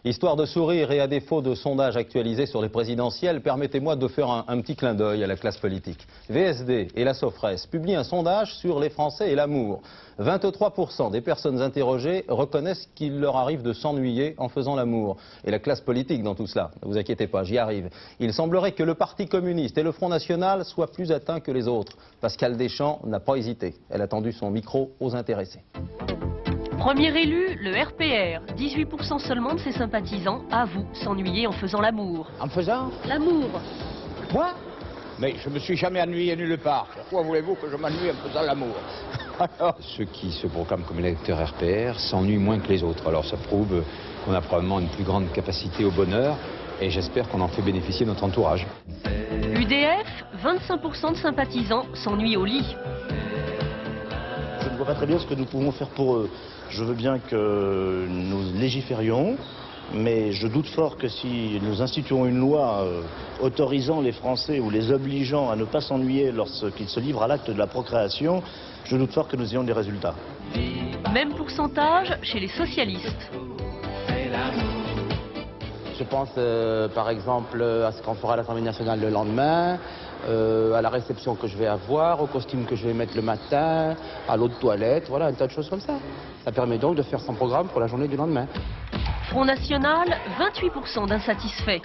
Histoire de sourire et à défaut de sondages actualisés sur les présidentielles, permettez-moi de faire un petit clin d'œil à la classe politique. VSD et la Sofres publient un sondage sur les Français et l'amour. 23% des personnes interrogées reconnaissent qu'il leur arrive de s'ennuyer en faisant l'amour. Et la classe politique dans tout cela, ne vous inquiétez pas, j'y arrive. Il semblerait que le Parti communiste et le Front National soient plus atteints que les autres. Pascal Deschamps n'a pas hésité. Elle a tendu son micro aux intéressés. Premier élu, le RPR. 18% seulement de ses sympathisants avouent s'ennuyer en faisant l'amour. En faisant L'amour. Moi? Mais je me suis jamais ennuyé nulle part. Pourquoi voulez-vous que je m'ennuie en faisant l'amour? Ceux qui se proclament comme électeurs RPR s'ennuient moins que les autres. Alors ça prouve qu'on a probablement une plus grande capacité au bonheur et j'espère qu'on en fait bénéficier notre entourage. UDF, 25% de sympathisants s'ennuient au lit. Je ne vois pas très bien ce que nous pouvons faire pour eux. Je veux bien que nous légiférions, mais je doute fort que si nous instituons une loi autorisant les Français ou les obligeant à ne pas s'ennuyer lorsqu'ils se livrent à l'acte de la procréation, je doute fort que nous ayons des résultats. Même pourcentage chez les socialistes. Je pense par exemple à ce qu'on fera à l'Assemblée nationale le lendemain, à la réception que je vais avoir, au costume que je vais mettre le matin, à l'eau de toilette, voilà, un tas de choses comme ça. Ça permet donc de faire son programme pour la journée du lendemain. Front National, 28% d'insatisfaits.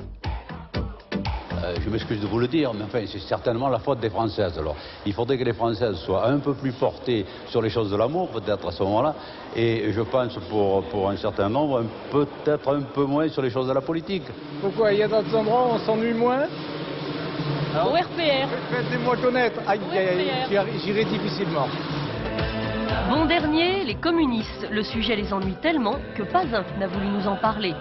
Je m'excuse de vous le dire, mais enfin, c'est certainement la faute des Françaises. Alors, il faudrait que les Françaises soient un peu plus portées sur les choses de l'amour, peut-être à ce moment-là, et je pense pour un certain nombre, peut-être un peu moins sur les choses de la politique. Pourquoi? Il y a d'autres endroits où on s'ennuie moins? Au RPR. Faites-moi connaître. J'irai difficilement. Bon dernier, les communistes. Le sujet les ennuie tellement que pas un n'a voulu nous en parler.